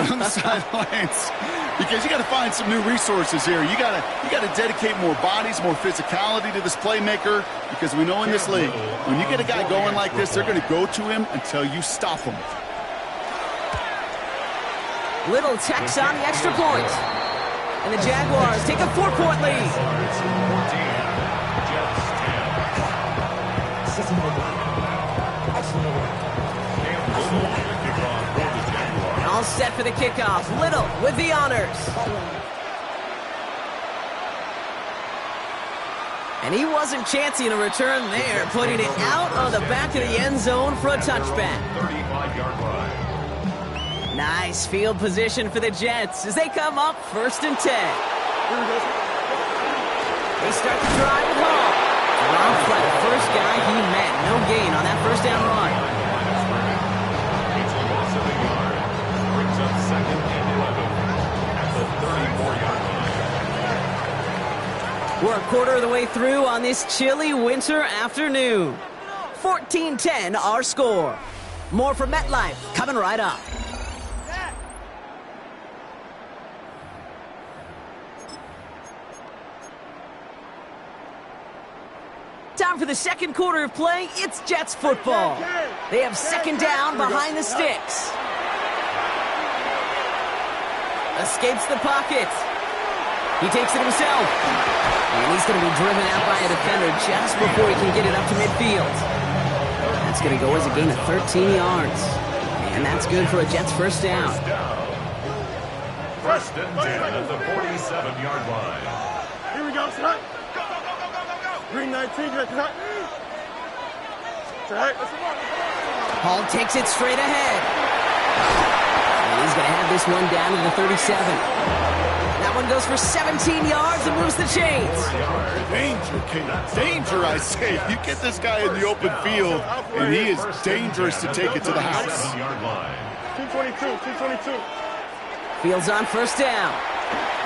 on the sidelines because you got to find some new resources here. You got to dedicate more bodies, more physicality to this playmaker because we know in this league, when you get a guy going like this, they're going to go to him until you stop him. Little checks on the extra point. And the Jaguars take a 4-point lead. All set for the kickoff. Little with the honors. And he wasn't chancing a return there, putting it out on the back of the end zone for a touchback. 35-yard line. Nice field position for the Jets as they come up 1st and 10. They start the drive with Hall. Dropped by the first guy he met. No gain on that first down run. It's a loss of a yard. Brings up 2nd and 11 at the 34-yard line. We're a quarter of the way through on this chilly winter afternoon. 14-10 our score. More from MetLife coming right up. Time for the second quarter of play. It's Jets football. They have 2nd down behind the sticks. Escapes the pocket. He takes it himself. And he's going to be driven out by a defender just before he can get it up to midfield. That's going to go as a gain of 13 yards. And that's good for a Jets first down. 1st and 10 at the 47-yard line. Here we go, son. Green 19, right. Hall takes it straight ahead. And he's going to have this one down to the 37. That one goes for 17 yards and moves the chains. Danger, Kate. Danger, I say. You get this guy in the open field, and he is dangerous to take it to the house. 222. Fields on 1st down.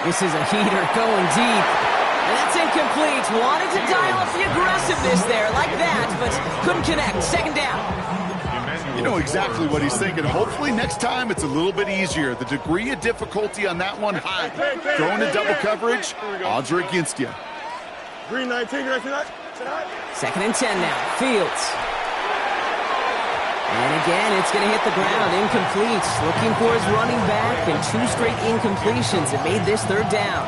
This is a heater going deep. And that's incomplete. Wanted to dial up the aggressiveness there like that, but couldn't connect. 2nd down. You know exactly what he's thinking. Hopefully next time it's a little bit easier. The degree of difficulty on that one high. Throwing in double coverage, odds are against you. Green 19, right. 2nd and 10 now. Fields. And again, it's going to hit the ground. Incomplete. Looking for his running back, and 2 straight incompletions that made this 3rd down.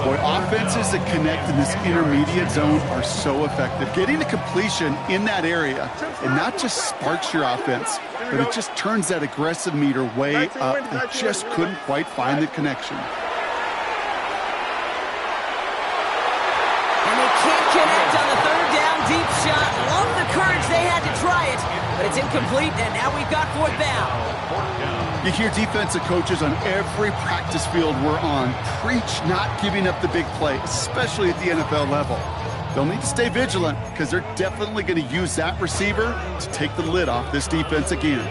Boy, offenses that connect in this intermediate zone are so effective. Getting the completion in that area, it not just sparks your offense, but it just turns that aggressive meter way up. They just couldn't quite find the connection. And they can't connect on the 3rd down deep shot. Love the courage they had to try it, but it's incomplete, and now we've got 4th down. You hear defensive coaches on every practice field we're on preach not giving up the big play, especially at the NFL level. They'll need to stay vigilant because they're definitely going to use that receiver to take the lid off this defense again.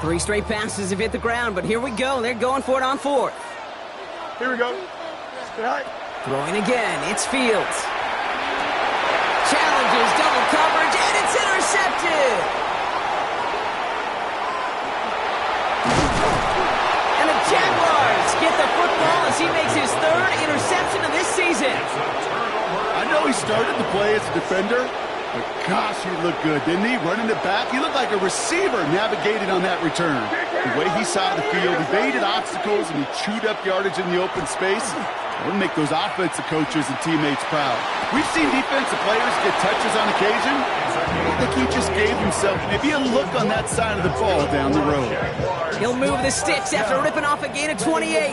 Three straight passes have hit the ground, but here we go. They're going for it on 4th. Here we go. Throwing again. It's Fields. Challenges double coverage, and it's intercepted. And the Jaguars get the football as he makes his 3rd interception of this season. I know he started the play as a defender, but gosh, he looked good, didn't he? Running it back, he looked like a receiver navigating on that return. The way he saw the field, he evaded obstacles, and he chewed up yardage in the open space. That would make those offensive coaches and teammates proud. We've seen defensive players get touches on occasion. I think he just gave himself maybe a look on that side of the ball down the road. He'll move the sticks after ripping off a gain of 28.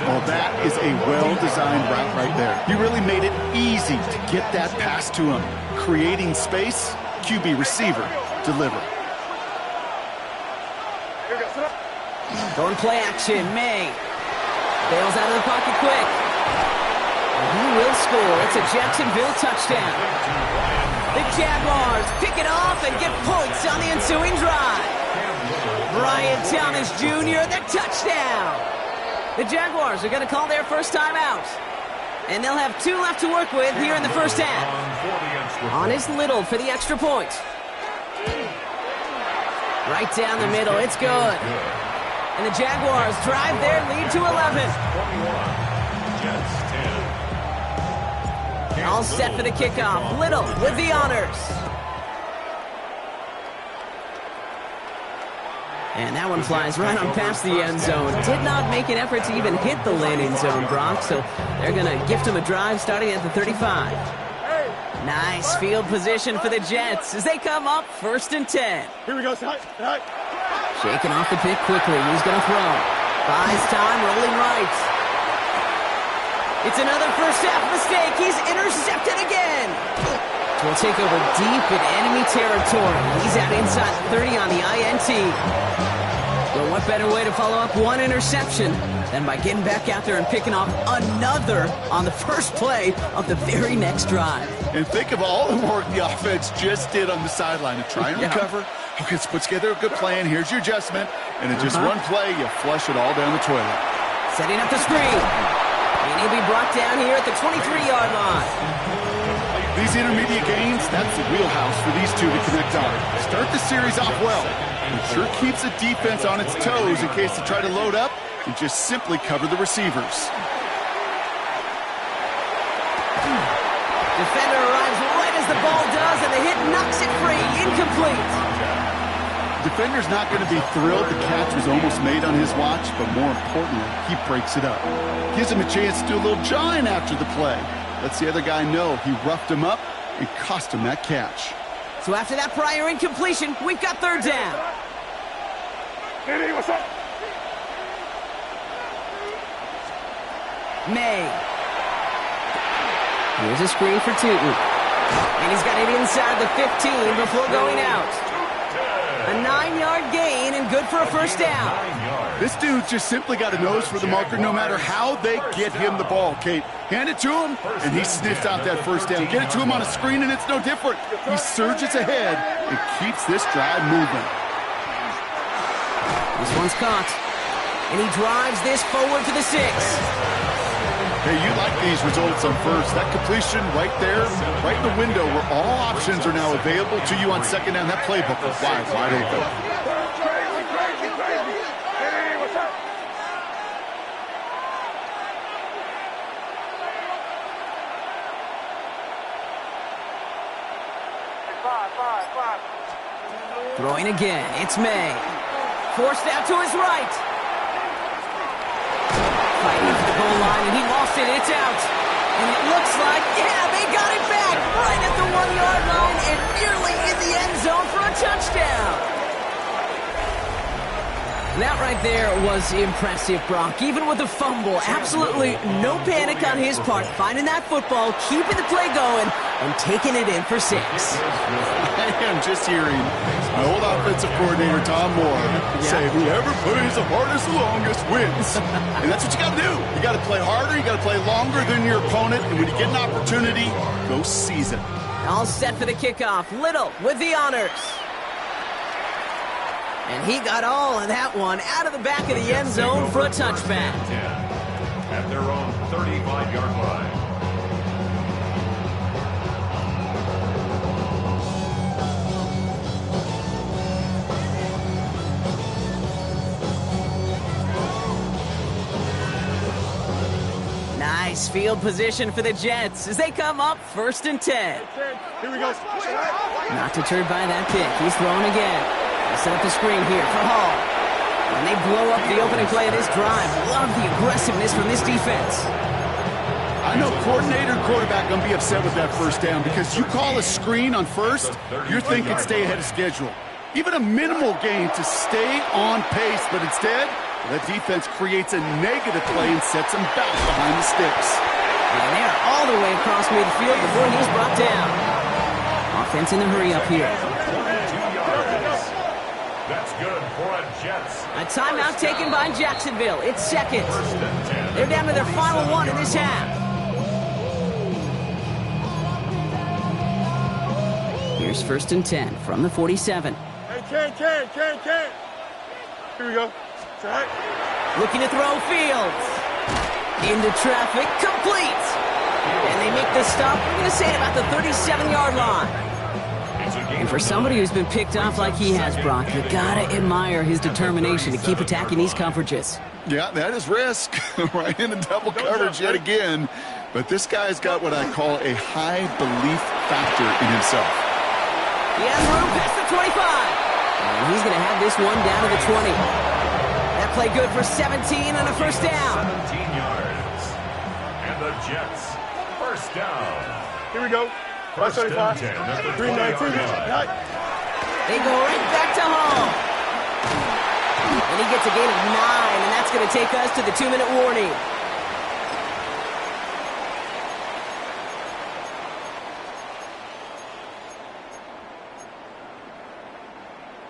Well, that is a well-designed route right there. He really made it easy to get that pass to him. Creating space, QB receiver, deliver. Going play action, May. Bails out of the pocket quick. And he will score. It's a Jacksonville touchdown. The Jaguars pick it off and get points on the ensuing drive. Brian Thomas Jr., the touchdown. The Jaguars are going to call their first time out. And they'll have 2 left to work with here in the first half. On is Little for the extra point. Right down the middle, it's good. And the Jaguars drive their lead to 11. All set for the kickoff. Little with the honors. And that one flies right on past the end zone. Did not make an effort to even hit the landing zone, Brock, so they're going to gift him a drive starting at the 35. Nice field position for the Jets as they come up 1st and 10. Here we go. Shaking off the pick quickly. He's going to throw. Buys time, rolling right. It's another first half mistake. He's intercepted again. We'll take over deep in enemy territory. He's out inside 30 on the INT. Well, what better way to follow up one interception than by getting back out there and picking off another on the first play of the very next drive. And think of all the work the offense just did on the sideline to try and recover. Okay, let's put together a good plan. Here's your adjustment. And in just one play, you flush it all down the toilet. Setting up the screen. And he'll be brought down here at the 23-yard line. These intermediate gains, that's the wheelhouse for these two to connect on. Start the series off well. It sure keeps the defense on its toes in case they try to load up and just simply cover the receivers. Defender arrives right as the ball does, and the hit knocks it free. Incomplete. Defender's not going to be thrilled the catch was almost made on his watch, but more importantly, he breaks it up. Gives him a chance to do a little jawing after the play. Lets the other guy know he roughed him up and cost him that catch. So after that prior incompletion, we've got 3rd down. Diddy, what's up? May. Here's a screen for Tootin. And he's got it inside the 15 before going out. A 9-yard gain and good for a first down. This dude just simply got a nose for the marker no matter how they get him the ball, Kate. Hand it to him, and he sniffs out that first down. Get it to him on a screen, and it's no different. He surges ahead and keeps this drive moving. This one's caught. And he drives this forward to the 6. Hey, you like these results on first. That completion right there, right in the window where all options are now available to you on second down. That playbook is wide open. Throwing again, it's May. Forced out to his right. Fighting for the goal line, and he lost it. It's out. And it looks like, yeah, they got it back right at the 1-yard line and nearly in the end zone for a touchdown. That right there was impressive, Brock. Even with a fumble, absolutely no panic on his part. Finding that football, keeping the play going, and taking it in for 6. I am just hearing my old offensive coordinator, Tom Moore, say, whoever plays the hardest the longest wins. And that's what you got to do. You got to play harder. You got to play longer than your opponent. And when you get an opportunity, go seize it. All set for the kickoff. Little with the honors. And he got all of that one out of the back of the end zone for a touchback. At their own 35-yard line. Nice field position for the Jets as they come up 1st and 10. Here we go. Not deterred by that pick. He's throwing again. They set up the screen here for Hall. And they blow up the opening play of this drive. Love the aggressiveness from this defense. I know coordinator and quarterback going to be upset with that first down because you call a screen on first, you're thinking stay ahead of schedule. Even a minimal gain to stay on pace, but instead, that defense creates a negative play and sets them back behind the sticks. And they are all the way across midfield before he's brought down. Offense in the hurry up here. That's good for a Jets. A timeout taken by Jacksonville. It's second. They're down to their final one in this half. Here's 1st and 10 from the 47. Hey, Ken. Here we go. It's all right. Looking to throw Fields. Into traffic, complete. And they make the stop, we're going to say, at about the 37-yard line. And for somebody who's been picked off like he has, Brock, you gotta admire his determination to keep attacking these coverages. Yeah, that is risk. Right into double coverage yet again. But this guy's got what I call a high belief factor in himself. He has room past the 25. And he's going to have this one down to the 20. That play good for 17 and a first down. 17 yards. And the Jets, first down. Here we go. First and 10 at the 20-yard line. They go right back to home. And he gets a gain of 9, and that's going to take us to the 2-minute warning.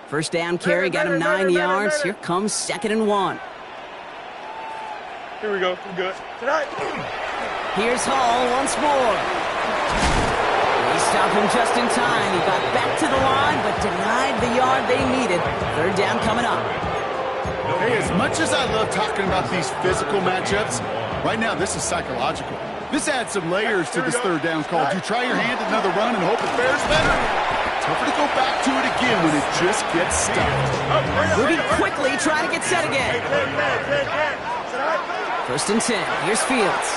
First down carry, got him 9 yards. Here comes 2nd and 1. Here we go. We're good. Tonight. Here's Hall once more. They stop him just in time. He got back to the line, but denied the yard they needed. Third down coming up. Hey, as much as I love talking about these physical matchups, right now this is psychological. This adds some layers to this third down call. Do you try your hand at another run and hope it fares better? Tougher to go back to it again when it just gets stuffed. Moving quickly, try to get set again. First and 10. Here's Fields.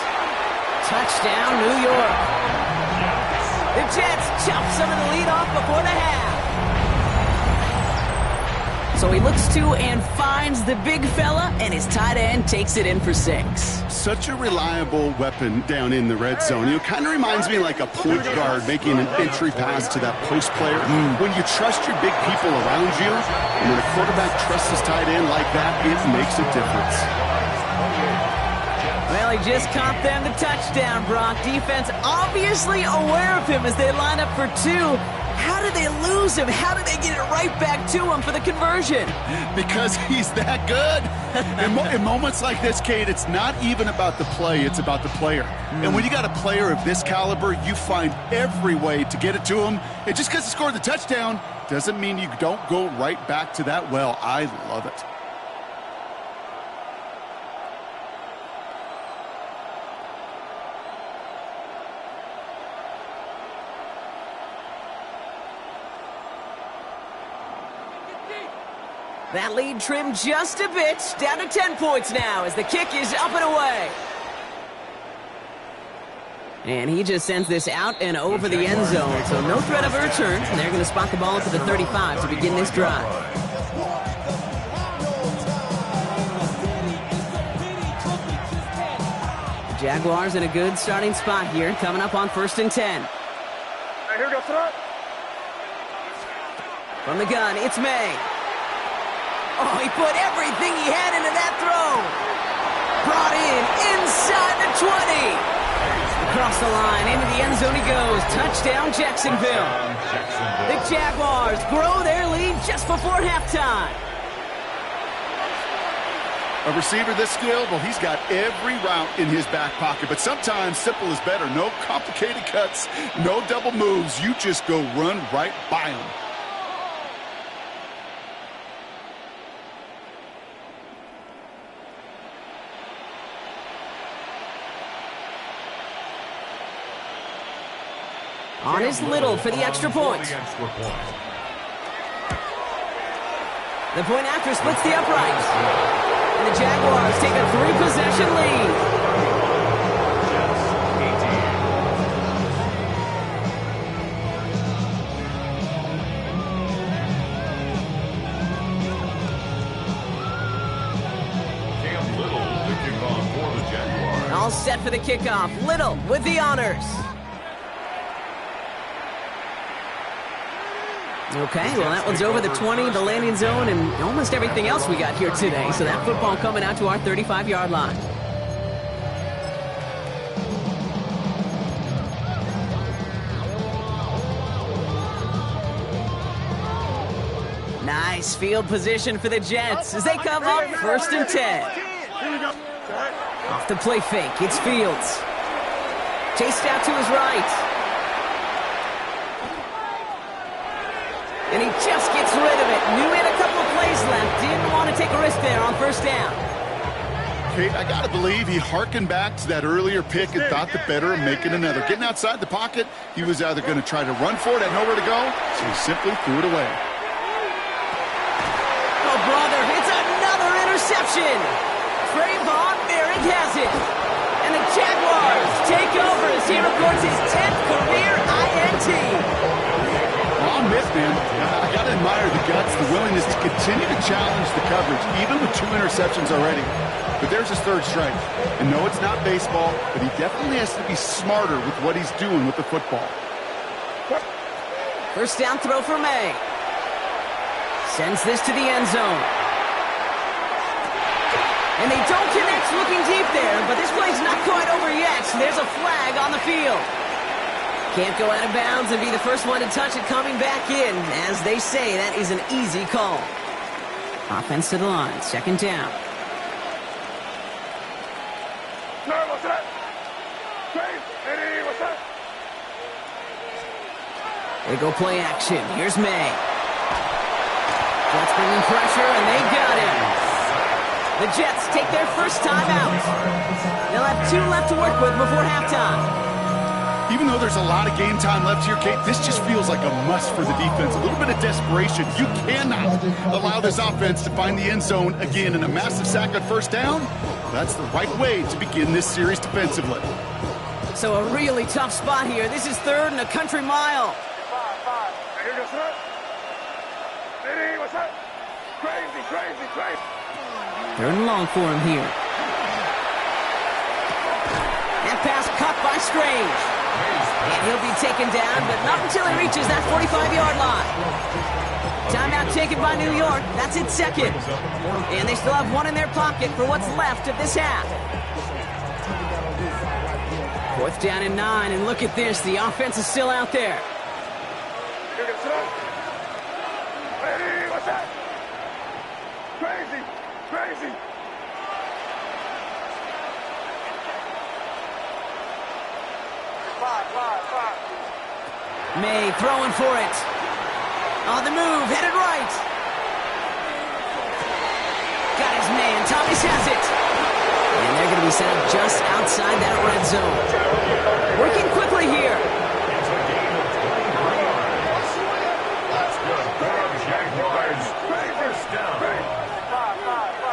Touchdown, New York. The Jets chop some of the lead off before the half. So he looks to and finds the big fella, and his tight end takes it in for 6. Such a reliable weapon down in the red zone. It kind of reminds me like a point guard making an entry pass to that post player. When you trust your big people around you, and when a quarterback trusts his tight end like that, it makes a difference. Well, he just caught them the touchdown, Brock. Defense obviously aware of him as they line up for 2. How did they lose him? How did they get it right back to him for the conversion? Because he's that good. In moments like this, Kate, it's not even about the play, it's about the player. And when you got a player of this caliber, you find every way to get it to him. And just because he scored the touchdown doesn't mean you don't go right back to that well. I love it. That lead trimmed just a bit, down to 10 points now as the kick is up and away. And he just sends this out and over the end zone, so no threat of a return. They're going to spot the ball at the 35 to begin this drive. The Jaguars in a good starting spot here, coming up on 1st and 10. Right, here we go. Tonight. From the gun, it's May. Oh, he put everything he had into that throw. Brought in inside the 20. Across the line, into the end zone he goes. Touchdown, Jacksonville. The Jaguars grow their lead just before halftime. A receiver this skilled, well, he's got every route in his back pocket. But sometimes simple is better. No complicated cuts, no double moves. You just go run right by him. On is Little for the extra point. The point after splits the uprights. And the Jaguars take a 3-possession lead. Cam Little, the kickoff for the Jaguars. All set for the kickoff. Little with the honors. Okay, well, that one's over the 20, the landing zone, and almost everything else we got here today. So that football coming out to our 35-yard line. Nice field position for the Jets as they come up 1st and 10. Off the play fake, it's Fields. Chased out to his right. And he just gets rid of it. Knew he had a couple of plays left. Didn't want to take a risk there on 1st down. Kate, I got to believe he hearkened back to that earlier pick and thought the better of making another. Getting outside the pocket, he was either going to try to run for it, had nowhere to go, so he simply threw it away. Oh, brother, it's another interception. Trayvon Merrick has it. And the Jaguars take over as he records his 10th career INT. Well, I'm missed, man. I got to admire the guts, the willingness to continue to challenge the coverage, even with 2 interceptions already. But there's his 3rd strike. And no, it's not baseball, but he definitely has to be smarter with what he's doing with the football. First down throw for May. Sends this to the end zone. And they don't connect looking deep there, but this play's not quite over yet. There's a flag on the field. Can't go out of bounds and be the first one to touch it coming back in. As they say, that is an easy call. Offense to the line, 2nd down. What's that? Eddie, what's that? They go play action. Here's May. Jets bringing pressure, and they got him. The Jets take their first time out. They'll have 2 left to work with before halftime. Even though there's a lot of game time left here, Kate, this just feels like a must for the defense. A little bit of desperation. You cannot allow this offense to find the end zone again in a massive sack on 1st down. That's the right way to begin this series defensively. So a really tough spot here. This is 3rd and a country mile. Here goes that. Eddie, what's that? Crazy. 3rd and long for him here. And pass caught by Strange. And he'll be taken down, but not until he reaches that 45-yard line. Timeout taken by New York. That's its 2nd. And they still have 1 in their pocket for what's left of this half. 4th down and 9, and look at this. The offense is still out there. Here goes that. Eddie, what's that? Crazy. Five. May throwing for it. On the move, headed right. Got his man. Thomas has it. And they're going to be set up just outside that red zone. Working quickly here.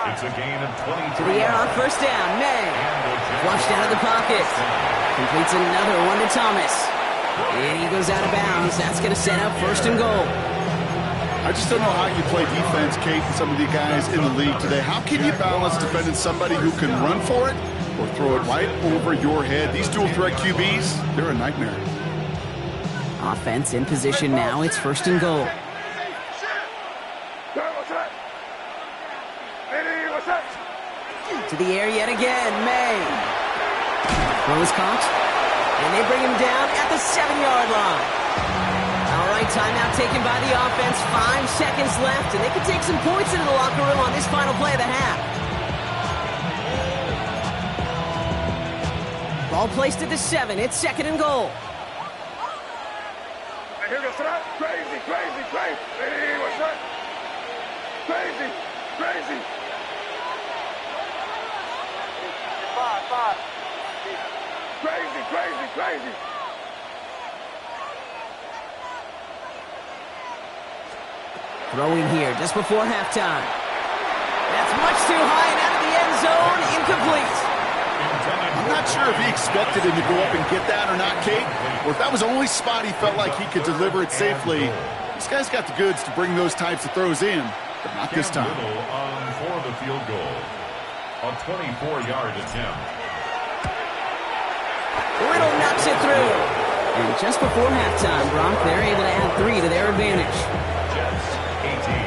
It's a gain of 23. To the air on 1st down. May. Flushed out of the pocket. Completes another one to Thomas. And he goes out of bounds. That's going to set up 1st and goal. I just don't know how you play defense, Kate, and some of the guys in the league today. How can you balance defending somebody who can run for it or throw it right over your head? These dual threat QBs, they're a nightmare. Offense in position now. It's 1st and goal. What's that? Eddie, what's that? To the air yet again. May. Throw is caught. And they bring him down at the 7-yard line. All right, timeout taken by the offense. 5 seconds left, and they can take some points into the locker room on this final play of the half. Ball placed at the 7. It's 2nd and goal. Here goes that. Crazy. Eddie, what's that? Crazy. Five. Crazy. Throwing here just before halftime. That's much too high and out of the end zone. Incomplete. I'm not sure if he expected him to go up and get that or not, Kate, or if that was the only spot he felt like he could deliver it safely. This guy's got the goods to bring those types of throws in, but not this time. Little on for the field goal. A 24-yard attempt. Little knocks it through. And just before halftime, Brock, they're able to add 3 to their advantage. Jets, 18.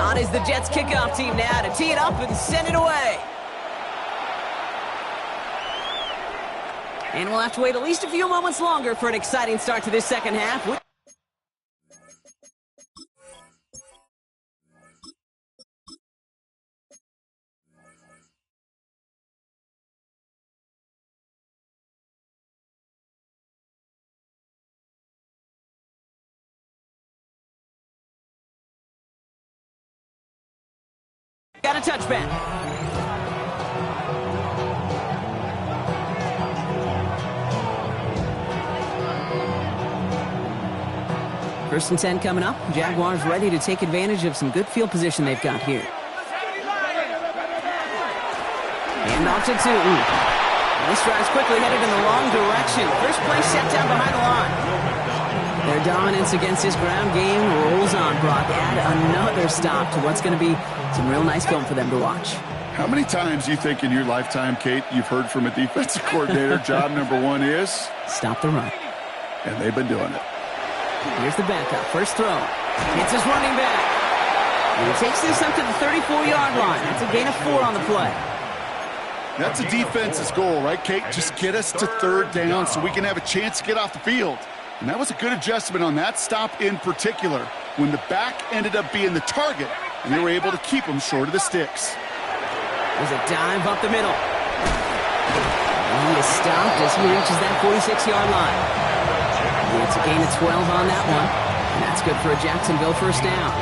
On is the Jets kickoff team now to tee it up and send it away. And we'll have to wait at least a few moments longer for an exciting start to this second half. Got a touchback. First and 10 coming up. Jaguars ready to take advantage of some good field position they've got here. Hand off to Tootin. This drive's quickly headed in the wrong direction. First play set down behind the line. Their dominance against this ground game rolls on, Brock. Add another stop to what's going to be some real nice film for them to watch. How many times do you think in your lifetime, Kate, you've heard from a defensive coordinator, job number one is? Stop the run. And they've been doing it. Here's the backup. First throw. Hits his running back. And he takes this up to the 34-yard line. That's a gain of 4 on the play. That's a defense's goal, right, Kate? Just get us to third down so we can have a chance to get off the field. And that was a good adjustment on that stop in particular, when the back ended up being the target, and they were able to keep him short of the sticks. There's a dive up the middle. And he is stopped as he reaches that 46-yard line. And it's a gain of 12 on that one. And that's good for a Jacksonville first down.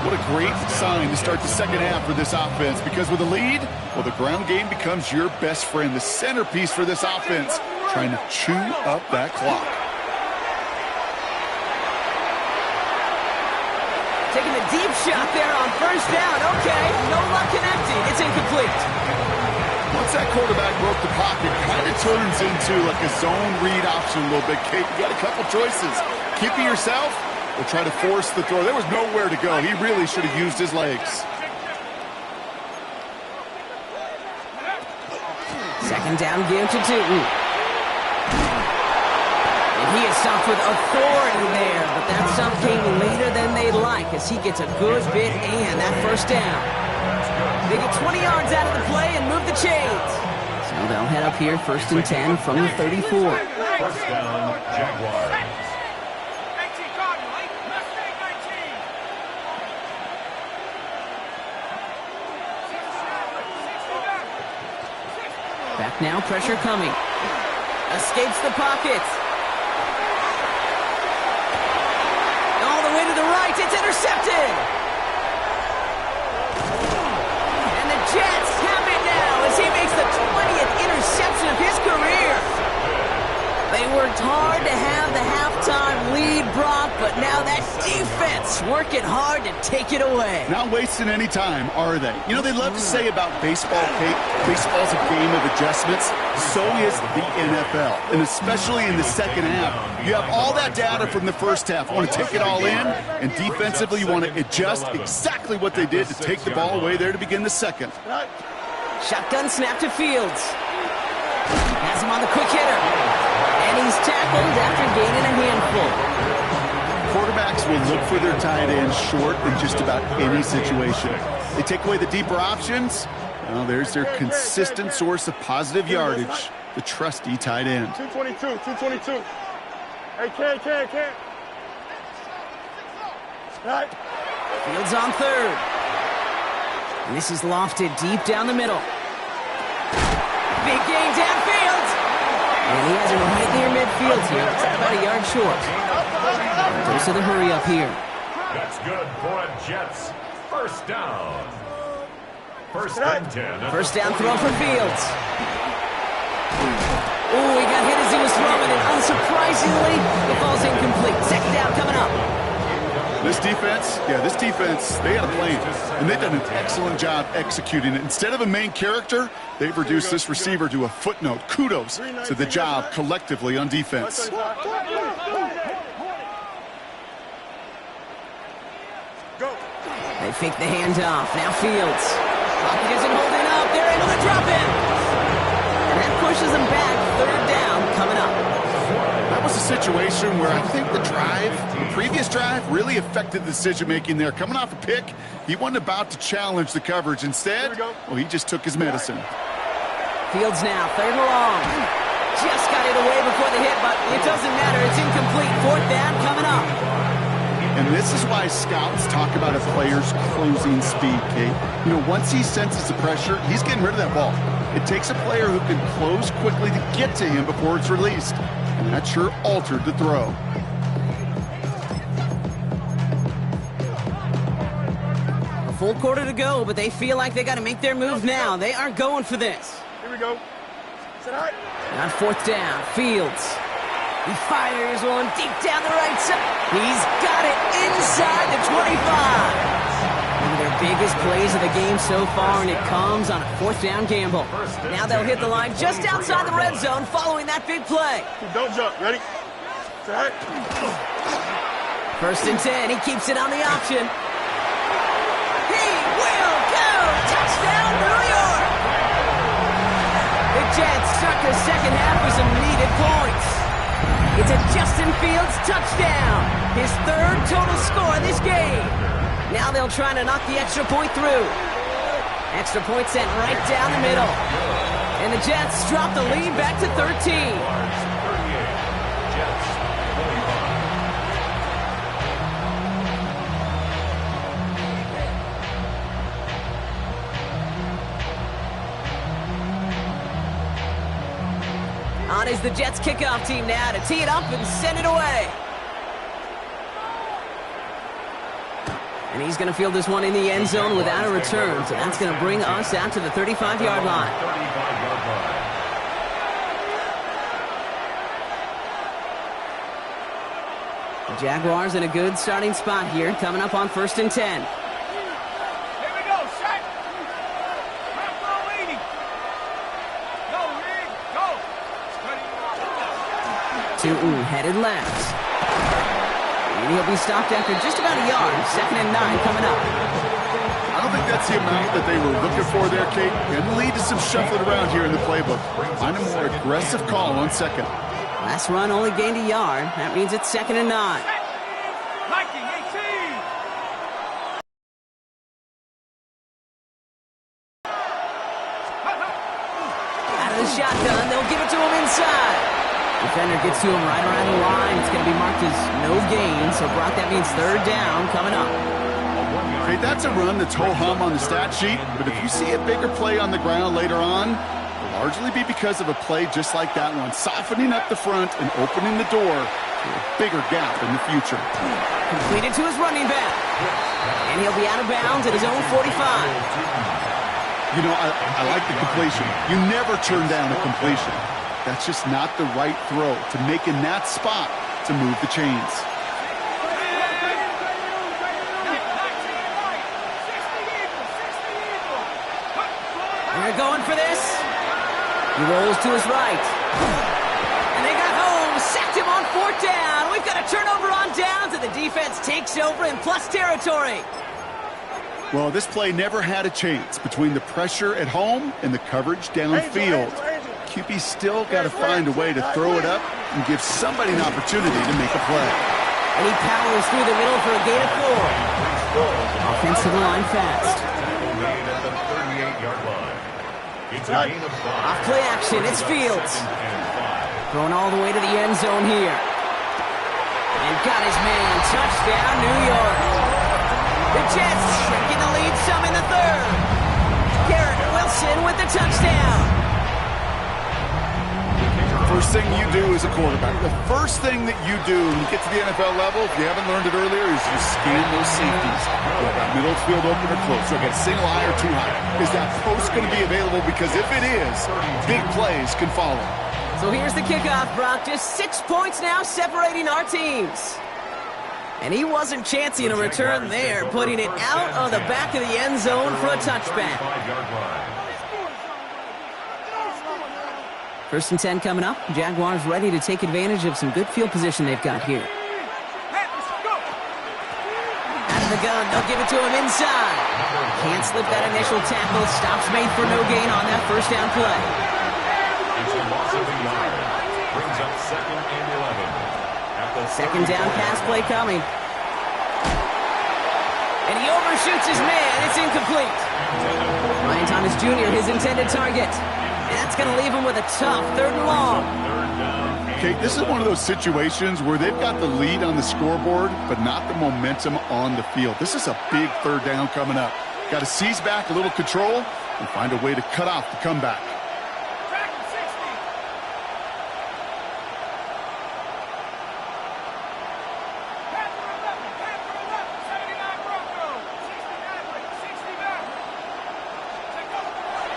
What a great sign to start the second half for this offense, because with a lead, well, the ground game becomes your best friend, the centerpiece for this offense, trying to chew up that clock. Taking a deep shot there on first down. Okay, no luck connecting. It's incomplete. Once that quarterback broke the pocket, kind of turns into like a zone read option a little bit. Kate, you got a couple choices. Keep it yourself or try to force the throw. There was nowhere to go. He really should have used his legs. Second down, give to Tootin. And he is stopped with authority there, but that stop came later than they'd like as he gets a good bit and that first down. They get 20 yards out of the play and move the chains. So they'll head up here first and 10 from the 34. First down, Jaguars. Back now, pressure coming. Escapes the pocket. All the way to the right, it's intercepted. And the Jets have it now as he makes the 20th interception of his career. They worked hard to have the halftime lead, Brock, but now that defense working hard to take it away. Not wasting any time, are they? You know, they love to say about baseball, Kate, baseball's a game of adjustments. So is the NFL, and especially in the second half. You have all that data from the first half. You want to take it all in, and defensively you want to adjust exactly what they did to take the ball away there to begin the second. Shotgun snap to Fields. Has him on the quick hitter. And he's tackled after gaining a handful. Quarterbacks will look for their tight end short in just about any situation. They take away the deeper options. Well, there's their consistent source of positive yardage, the trusty tight end. 222. Hey, can. Right. Fields on third. And this is lofted deep down the middle. Big gain downfield. And he has it right near midfield here. It's about a yard short. Goes to the hurry up here. That's good for a Jets first down. First and 10. First down throw for Fields. Oh, he got hit as he was throwing it. Unsurprisingly, it falls incomplete. Second down coming up. This defense, they had a plan, and they've done an excellent job executing it. Instead of a main character, they've reduced this receiver to a footnote. Kudos to the job collectively on defense. They fake the handoff. Now Fields. Pocket isn't holding up. They're able to drop him. And that pushes them back. Third down coming up. That was a situation where I think the previous drive, really affected the decision-making there. Coming off a pick, he wasn't about to challenge the coverage. Instead, well, he just took his medicine. Fields now, third and long. Just got it away before the hit, but it doesn't matter. It's incomplete. Fourth down coming up. And this is why scouts talk about a player's closing speed, Kate. You know, once he senses the pressure, he's getting rid of that ball. It takes a player who can close quickly to get to him before it's released. And that sure altered the throw. A full quarter to go, but they feel like they got to make their move now. They aren't going for this. Here we go. Sit high. On fourth down, Fields. He fires one deep down the right side. He's got it inside the 25. One of their biggest plays of the game so far, and it comes on a fourth down gamble. Now they'll hit the line just outside the red zone following that big play. Don't jump. Ready? Sit high. First and 10. He keeps it on the option. He will go. Touchdown, New York. The Jets start the second half with some needed points. It's a Justin Fields touchdown. His third total score this game. Now they'll try to knock the extra point through. Extra point sent right down the middle. And the Jets drop the lead back to 13. On is the Jets kickoff team now to tee it up and send it away. And he's going to field this one in the end zone without a return. So that's going to bring us out to the 35-yard line. The Jaguars in a good starting spot here, coming up on first and 10. Here we go. Shot. Rock roll 80. Go, Rig. Go. Tootin headed left. And he'll be stopped after just about a yard. Second and 9 coming up. I don't think that's the amount that they were looking for there, Kate. Can lead to some shuffling around here in the playbook. Find a more aggressive call on second. Last run only gained a yard. That means it's second and 9. Viking 18. Out of the shotgun, they'll give it to him inside. Defender gets to him right around the line. It's going to be marked as no gain. So, Brock, that means third down coming up. Hey, that's a run that's ho-hum on the stat sheet, but if you see a bigger play on the ground later on, it'll largely be because of a play just like that one, softening up the front and opening the door to a bigger gap in the future. Completed to his running back. And he'll be out of bounds at his own 45. You know, I like the completion. You never turn down a completion. That's just not the right throw to make in that spot to move the chains. They're going for this. He rolls to his right. And they got home. Sacked him on fourth down. We've got a turnover on downs, and the defense takes over in plus territory. Well, this play never had a chance between the pressure at home and the coverage downfield. QB still got to find a way to throw it up and give somebody an opportunity to make a play. And he powers through the middle for a gain of 4. Offense to the line fast. Off play action, it's Fields. Going all the way to the end zone here. And got his man. Touchdown, New York. The Jets shrinking the lead some in the third. Garrett Wilson with the touchdown. First thing you do as a quarterback, the first thing that you do when you get to the NFL level, if you haven't learned it earlier, is you scan those safeties. Do I got middle field open or close? Do I got single high or too high? Is that post going to be available? Because if it is, big plays can follow. So here's the kickoff, Brock. Just 6 points now separating our teams. And he wasn't chancing a return there, putting it out of the back of the end zone for a touchback. First and 10 coming up. Jaguars ready to take advantage of some good field position they've got here. Out of the gun, they'll give it to him inside. Can't slip that initial tackle. Stops made for no gain on that first down play. It's a loss of a yard. Brings up second and 11. At the Second down pass play coming. And he overshoots his man. It's incomplete. Ryan Thomas Jr., his intended target. That's going to leave him with a tough third and long. Okay, this is one of those situations where they've got the lead on the scoreboard, but not the momentum on the field. This is a big third down coming up. Got to seize back a little control and find a way to cut off the comeback.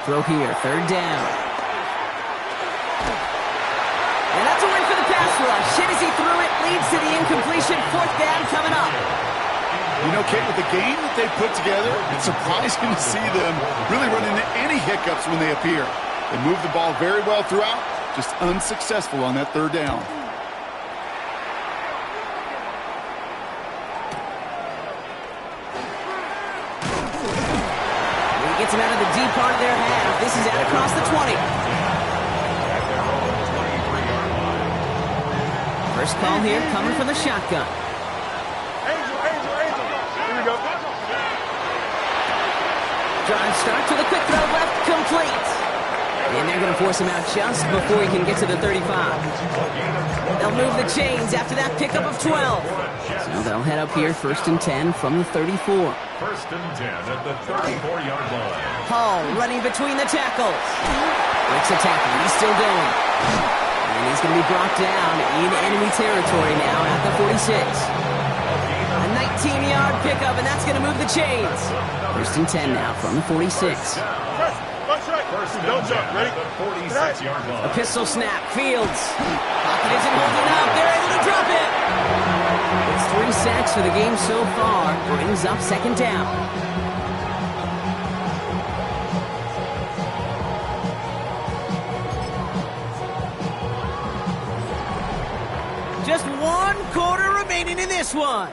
Throw here, third down. And that's a win for the pass rush. Hit as he threw it, leads to the incompletion. Fourth down coming up. You know, Kate, with the game that they put together, it's surprising to see them really run into any hiccups when they appear. They move the ball very well throughout, just unsuccessful on that third down. He gets him out of the deep part of their half. This is out across the 20. First call here coming from the shotgun. Angel. Here we go. Drive starts with a quick throw left, complete. And they're going to force him out just before he can get to the 35. They'll move the chains after that pickup of 12. So they'll head up here, 1st and 10 from the 34. 1st and 10 at the 34-yard line. Hall running between the tackles. Breaks a tackle. He's still going. And he's going to be brought down in enemy territory now at the 46. A 19-yard pickup, and that's going to move the chains. 1st and 10 now from the 46. Don't jump. Ready? The 46-yard line. A pistol snap. Fields. Pocket isn't holding up. They're able to drop it. It's 3 sacks for the game so far. Brings up 2nd down. Just 1 quarter remaining in this one.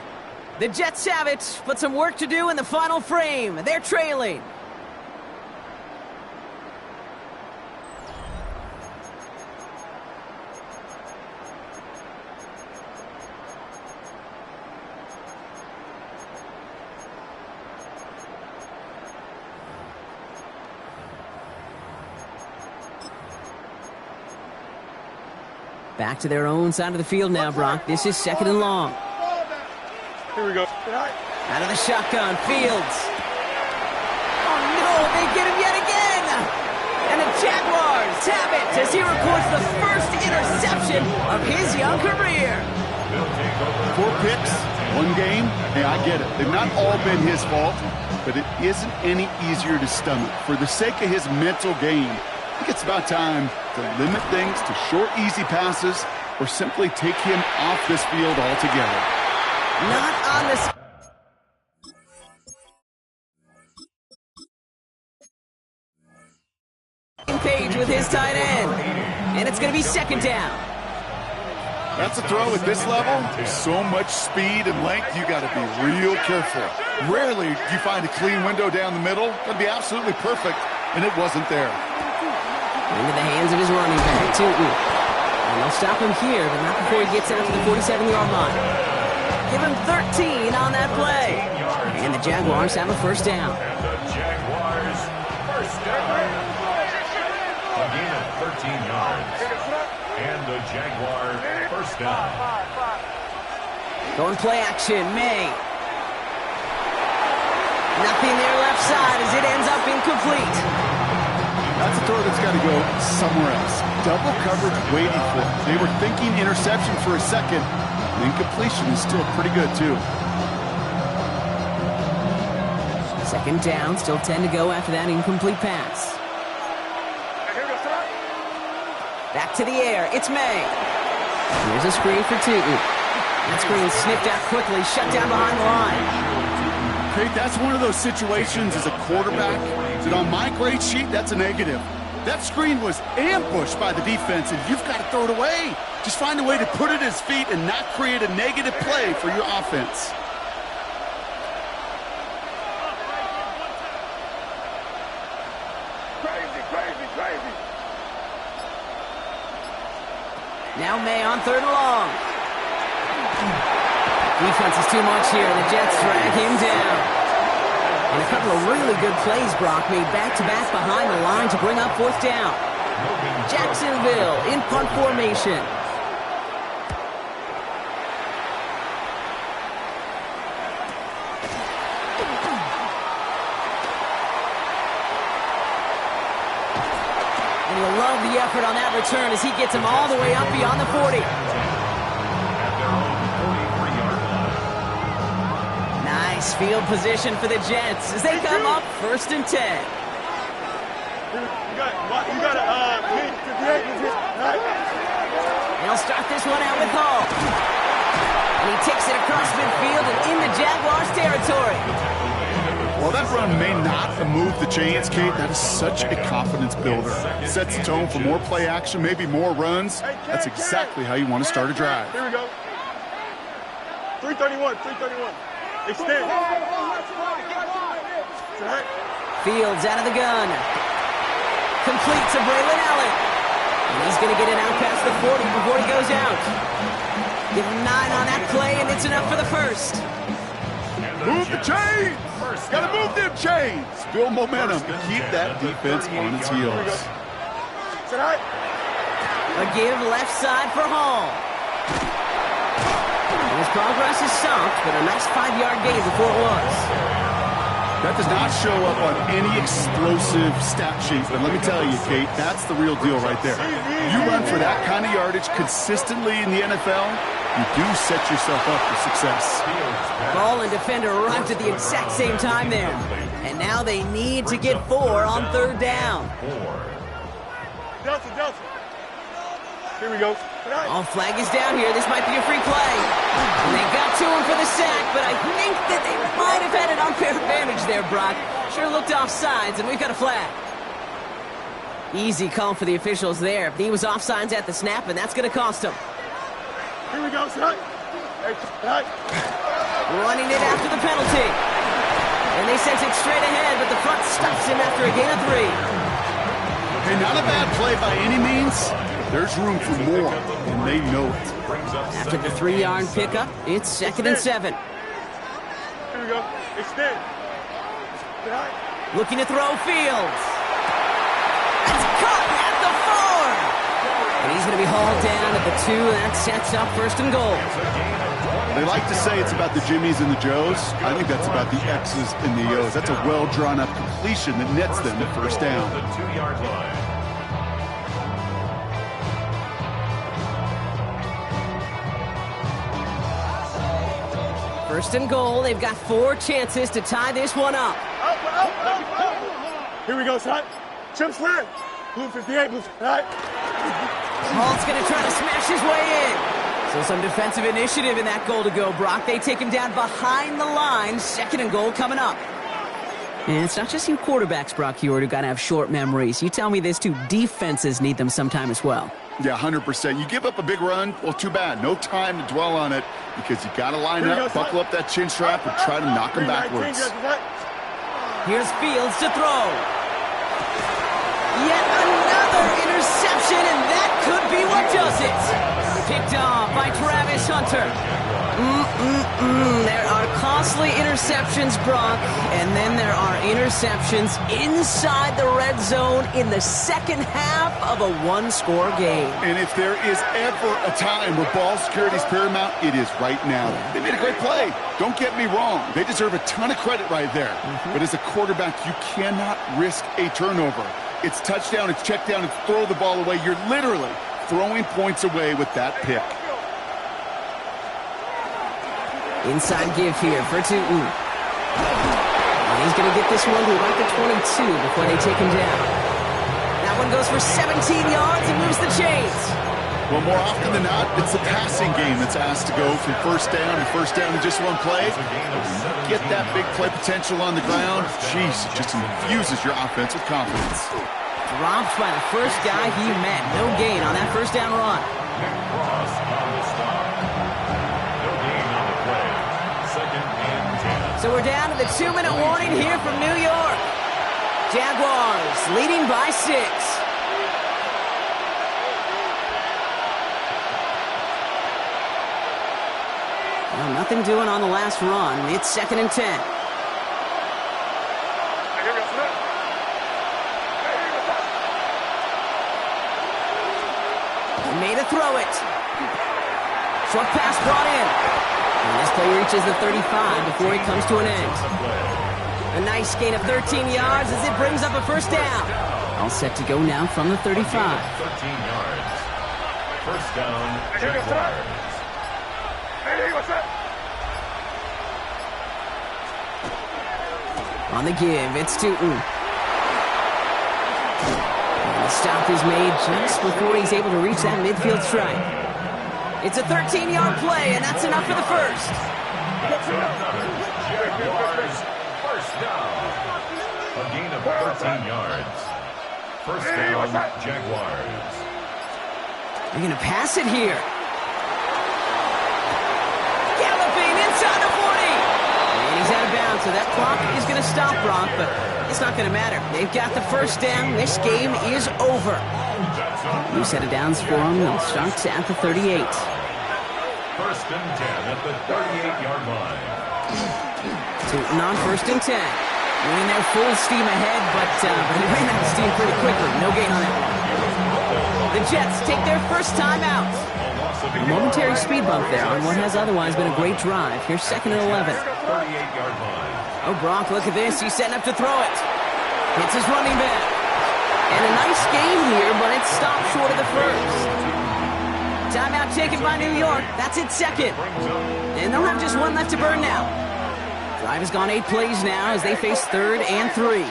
The Jets have it, but some work to do in the final frame. They're trailing. Back to their own side of the field now, Brock. This is 2nd and long. Here we go. Out of the shotgun, Fields. Oh, no, they get him yet again. And the Jaguars have it as he records the first interception of his young career. 4 picks, 1 game. Hey, I get it. They've not all been his fault, but it isn't any easier to stomach. For the sake of his mental game, I think it's about time to limit things to short, easy passes or simply take him off this field altogether. Not on this. Page with his tight end. And it's going to be 2nd down. That's a throw at this level. There's so much speed and length, you got to be real careful. Rarely do you find a clean window down the middle. Got to be absolutely perfect, and it wasn't there. Into the hands of his running back, Tootin. And they'll stop him here, but not before he gets out to the 47-yard line. Give him 13 on that play. And the Jaguars have a 1st down. And the Jaguars, 1st down. A gain of 13 yards. And the Jaguars, 1st down. Going play action, May. Nothing there left side as it ends up incomplete. That's a throw that's got to go somewhere else. Double coverage waiting for it. They were thinking interception for a second. The incompletion is still pretty good, too. 2nd down, still 10 to go after that incomplete pass. Back to the air, it's May. Here's a screen for Tootin. That screen snipped out quickly, shut down behind the line. Craig, that's one of those situations as a quarterback that on my grade sheet, that's a negative. That screen was ambushed by the defense, and you've got to throw it away. Just find a way to put it at his feet and not create a negative play for your offense. Crazy. Now May on 3rd and long. Defense is too much here, and the Jets drag him down. And a couple of really good plays, Brock, made back-to-back behind the line to bring up 4th down. Jacksonville in punt formation. And you'll love the effort on that return as he gets him all the way up beyond the 40. Nice field position for the Jets as they come up 1st and 10. They'll start this one out with Hall. And he takes it across midfield and into Jaguars territory. Well, that run may not move the chains, Kate. That is such a confidence builder. Sets the tone for more play action, maybe more runs. That's exactly how you want to start a drive. Here we go. 331, 331. Extend. Fields out of the gun. Complete to Braylon Allen. And he's going to get it out past the 40 before he goes out. Give him 9 on that play, and it's enough for the first. Move the chains! Gotta move them chains! Build momentum. Keep that defense on its heels. A give left side for Hall. And his progress is soft, but a nice 5-yard gain before it was. That does not show up on any explosive stat sheet, but let me tell you, Kate, that's the real deal right there. You run for that kind of yardage consistently in the NFL, you do set yourself up for success. Ball and defender arrived at the exact same time there. And now they need to get 4 on 3rd down. Delta. Here we go. All flag is down here. This might be a free play. And they got to him for the sack, but I think that they might have had an unfair advantage there, Brock. Sure looked offsides, and we've got a flag. Easy call for the officials there. He was offsides at the snap, and that's going to cost him. Here we go, son. Running it after the penalty. And they sent it straight ahead, but the front stops him after a gain of 3. Hey, not a bad play by any means. There's room for more, and they know it. After the 3-yard pickup, it's 2nd and 7. Here we go. Extend. Looking to throw Fields. It's caught at the 4. And he's going to be hauled down at the 2, and that sets up 1st and goal. They like to say it's about the Jimmies and the Joes. I think that's about the X's and the O's. That's a well-drawn-up completion that nets them the 1st down. The 2-yard line. 1st and goal. They've got 4 chances to tie this one up. Here we go, son. Chip slant. Blue 58, blue 58. Halt's going to try to smash his way in. So some defensive initiative in that goal to go, Brock. They take him down behind the line. 2nd and goal coming up. And it's not just you quarterbacks, Brock Hewitt, who got to have short memories. You tell me this too, defenses need them sometime as well. Yeah, 100%. You give up a big run, well, too bad. No time to dwell on it because you got to line up, buckle up that chin strap, and try to knock them backwards. Here's Fields to throw. Yet another interception, and that could be what does it. Picked off by Travis Hunter. There are costly interceptions, Brock, and then there are interceptions inside the red zone in the 2nd half of a 1-score game. And if there is ever a time where ball security is paramount, it is right now. They made a great play. Don't get me wrong. They deserve a ton of credit right there. But as a quarterback, you cannot risk a turnover. It's touchdown, it's check down, it's throw the ball away. You're literally throwing points away with that pick. Inside give here for Tootin. And he's going to get this one to about the 22 before they take him down. That one goes for 17 yards and moves the chains. Well, more often than not, it's the passing game that's asked to go from 1st down in just one play. Get that big play potential on the ground. Jeez, it just infuses your offense with confidence. Dropped by the first guy he met. No gain on that 1st down run. Cross on the stop. No gain on the play. 2nd and 10. So we're down to the 2-minute warning here from New York. Jaguars leading by 6. Well, nothing doing on the last run. It's 2nd and 10. Made a throw it. Short pass brought in. And this play reaches the 35 before it comes to an end. A nice gain of 13 yards as it brings up a 1st down. All set to go now from the 35. 13 yards. 1st down, Jaguars. On the give, it's Tootin. stop is made just before he's able to reach that midfield strike. It's a 13-yard play, and that's enough for the first. That's another Jaguars first down. A gain of 13 yards. First down, Jaguars. They're going to pass it here. Galloping inside the 40. And he's out of bounds, so that clock is going to stop, Brock, but it's not going to matter. They've got the first down. This game is over. New set of downs for them. They'll start at the 38. First and 10 at the 38-yard line. Tootin on first and 10. Winning their full steam ahead, but they ran out of steam pretty quickly. No gain on that one. The Jets take their first time out. A momentary speed bump there on what has otherwise been a great drive. Here's second and 11. 38-yard line. Oh, Brock, look at this. He's setting up to throw it. Hits his running back. And a nice game here, but it's stopped short of the first. Timeout taken by New York. That's its second. And they'll have just one left to burn now. Drive has gone 8 plays now as they face third and 3.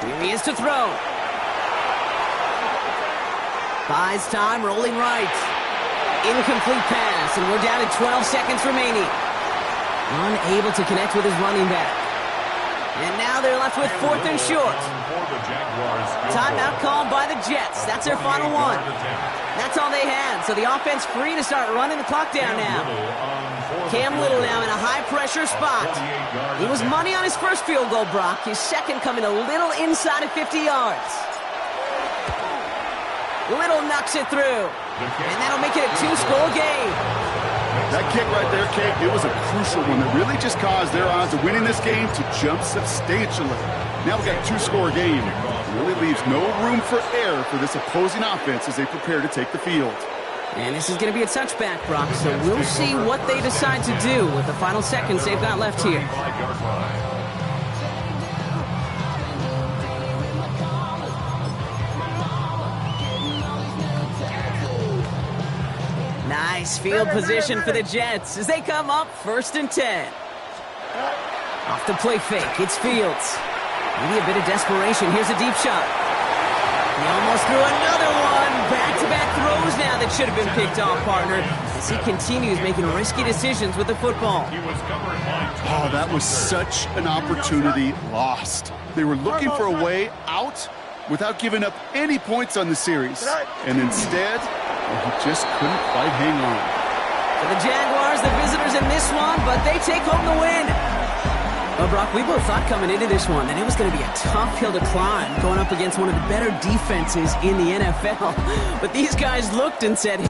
Here he is to throw. Buys time, rolling right. Incomplete pass, and we're down to 12 seconds remaining. Unable to connect with his running back. And now they're left with fourth and short. Timeout called by the Jets. That's their final one. That's all they had, so the offense free to start running the clock down now. Cam Little now in a high-pressure spot. He was money on his first field goal, Brock. His second coming a little inside of 50 yards. Little knocks it through. And that'll make it a 2-score game. That kick right there, Kate, it was a crucial one that really just caused their odds of winning this game to jump substantially. Now we got a 2-score game. It really leaves no room for error for this opposing offense as they prepare to take the field. And this is going to be a touchback, Brock, so we'll see what they decide to do with the final seconds they've got left here. Nice field position for the Jets as they come up first and 10. Off the play fake, it's Fields. Maybe a bit of desperation. Here's a deep shot. He almost threw another one. Back-to-back throws now that should have been picked off, partner, as he continues making risky decisions with the football. Oh, that was such an opportunity lost. They were looking for a way out without giving up any points on the series. And instead, he just couldn't quite hang on. For the Jaguars, the visitors in this one, but they take home the win. Well, Brock, we both thought coming into this one that it was going to be a tough hill to climb going up against one of the better defenses in the NFL. But these guys looked and said,